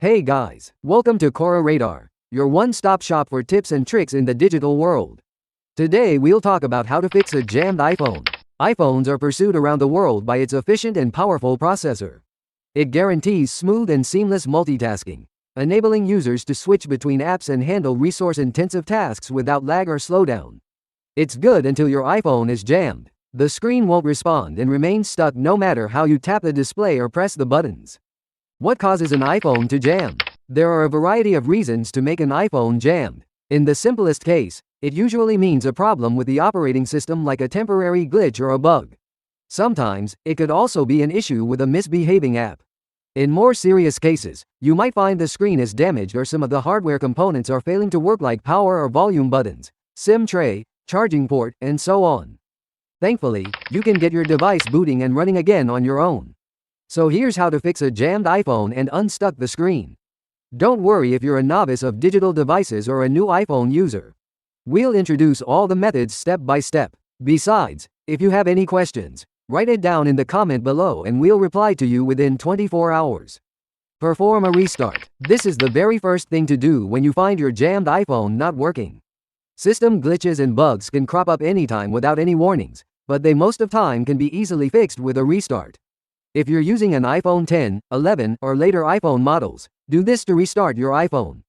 Hey guys, welcome to Cora Radar, your one-stop shop for tips and tricks in the digital world. Today we'll talk about how to fix a jammed iPhone. iPhones are pursued around the world by its efficient and powerful processor. It guarantees smooth and seamless multitasking, enabling users to switch between apps and handle resource-intensive tasks without lag or slowdown. It's good until your iPhone is jammed. The screen won't respond and remains stuck no matter how you tap the display or press the buttons. What causes an iPhone to jam? There are a variety of reasons to make an iPhone jammed. In the simplest case, it usually means a problem with the operating system, like a temporary glitch or a bug. Sometimes, it could also be an issue with a misbehaving app. In more serious cases, you might find the screen is damaged or some of the hardware components are failing to work, like power or volume buttons, SIM tray, charging port, and so on. Thankfully, you can get your device booting and running again on your own. So here's how to fix a jammed iPhone and unstuck the screen. Don't worry if you're a novice of digital devices or a new iPhone user. We'll introduce all the methods step by step. Besides, if you have any questions, write it down in the comment below and we'll reply to you within 24 hours. Perform a restart. This is the very first thing to do when you find your jammed iPhone not working. System glitches and bugs can crop up anytime without any warnings, but they most of the time can be easily fixed with a restart. If you're using an iPhone 10, 11, or later iPhone models, do this to restart your iPhone.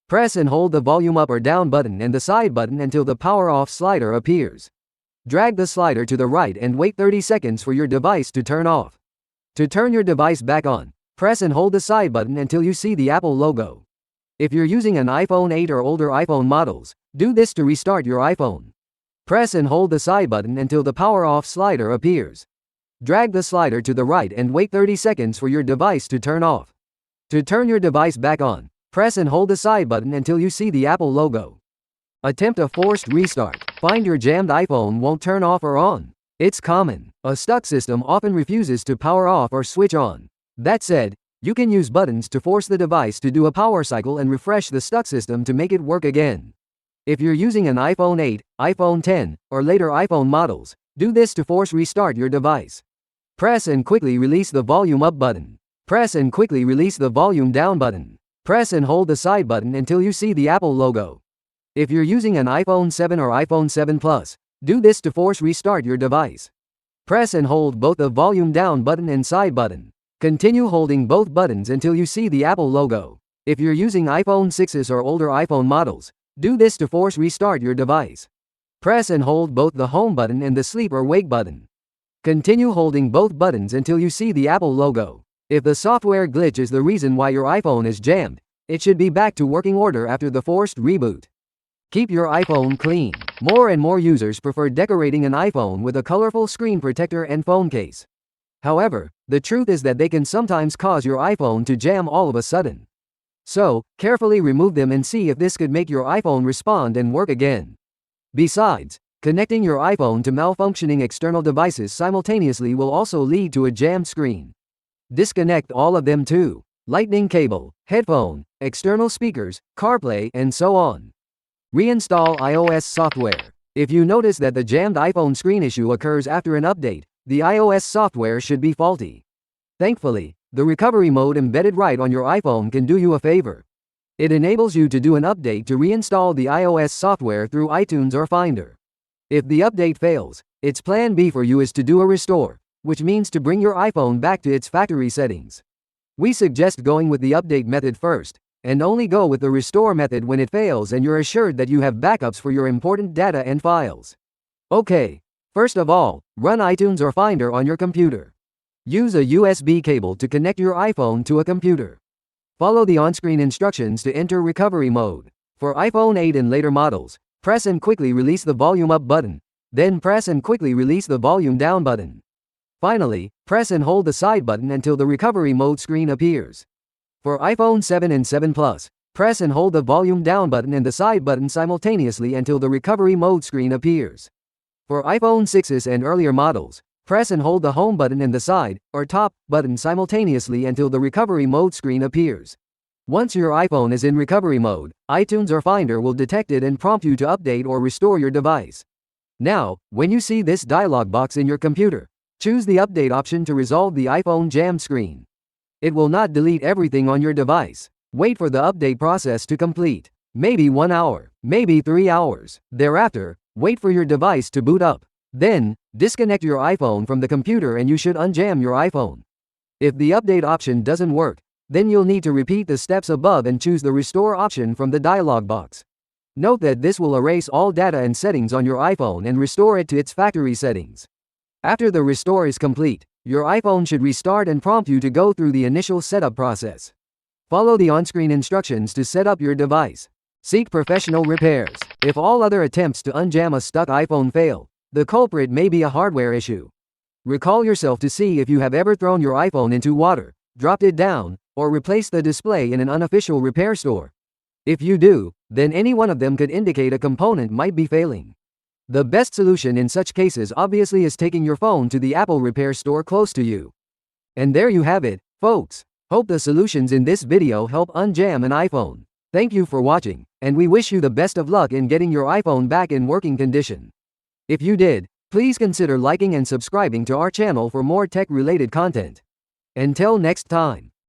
Press and hold the volume up or down button and the side button until the power off slider appears. Drag the slider to the right and wait 30 seconds for your device to turn off. To turn your device back on, press and hold the side button until you see the Apple logo. If you're using an iPhone 8 or older iPhone models, do this to restart your iPhone. Press and hold the side button until the power off slider appears. Drag the slider to the right and wait 30 seconds for your device to turn off. To turn your device back on, press and hold the side button until you see the Apple logo. Attempt a forced restart. Find your jammed iPhone won't turn off or on. It's common. A stuck system often refuses to power off or switch on. That said, you can use buttons to force the device to do a power cycle and refresh the stuck system to make it work again. If you're using an iPhone 8, iPhone 10, or later iPhone models, do this to force restart your device. Press and quickly release the volume up button. Press and quickly release the volume down button. Press and hold the side button until you see the Apple logo. If you're using an iPhone 7 or iPhone 7 Plus, do this to force restart your device. Press and hold both the volume down button and side button. Continue holding both buttons until you see the Apple logo. If you're using iPhone 6s or older iPhone models, do this to force restart your device. Press and hold both the home button and the sleep or wake button. Continue holding both buttons until you see the Apple logo. If the software glitch is the reason why your iPhone is jammed, it should be back to working order after the forced reboot. Keep your iPhone clean. More and more users prefer decorating an iPhone with a colorful screen protector and phone case. However, the truth is that they can sometimes cause your iPhone to jam all of a sudden. So, carefully remove them and see if this could make your iPhone respond and work again. Besides, connecting your iPhone to malfunctioning external devices simultaneously will also lead to a jammed screen. Disconnect all of them too: lightning cable, headphone, external speakers, CarPlay, and so on. Reinstall iOS software. If you notice that the jammed iPhone screen issue occurs after an update, the iOS software should be faulty. Thankfully, the recovery mode embedded right on your iPhone can do you a favor. It enables you to do an update to reinstall the iOS software through iTunes or Finder. If the update fails, its plan B for you is to do a restore, which means to bring your iPhone back to its factory settings. We suggest going with the update method first, and only go with the restore method when it fails and you're assured that you have backups for your important data and files. Okay, first of all, run iTunes or Finder on your computer. Use a USB cable to connect your iPhone to a computer. Follow the on-screen instructions to enter recovery mode. For iPhone 8 and later models, press and quickly release the volume up button, then press and quickly release the volume down button. Finally, press and hold the side button until the recovery mode screen appears. For iPhone 7 and 7 Plus, press and hold the volume down button and the side button simultaneously until the recovery mode screen appears. For iPhone 6s and earlier models, press and hold the home button and the side, or top, button simultaneously until the recovery mode screen appears. Once your iPhone is in recovery mode, iTunes or Finder will detect it and prompt you to update or restore your device. Now, when you see this dialog box in your computer, choose the update option to resolve the iPhone jammed screen. It will not delete everything on your device. Wait for the update process to complete. Maybe 1 hour, maybe 3 hours. Thereafter, wait for your device to boot up. Then, disconnect your iPhone from the computer and you should unjam your iPhone. If the update option doesn't work, then you'll need to repeat the steps above and choose the restore option from the dialog box. Note that this will erase all data and settings on your iPhone and restore it to its factory settings. After the restore is complete, your iPhone should restart and prompt you to go through the initial setup process. Follow the on-screen instructions to set up your device. Seek professional repairs. If all other attempts to unjam a stuck iPhone fail, the culprit may be a hardware issue. Recall yourself to see if you have ever thrown your iPhone into water, dropped it down, or replaced the display in an unofficial repair store. If you do, then any one of them could indicate a component might be failing. The best solution in such cases obviously is taking your phone to the Apple repair store close to you. And there you have it, folks. Hope the solutions in this video help unjam an iPhone. Thank you for watching, and we wish you the best of luck in getting your iPhone back in working condition. If you did, please consider liking and subscribing to our channel for more tech-related content. Until next time.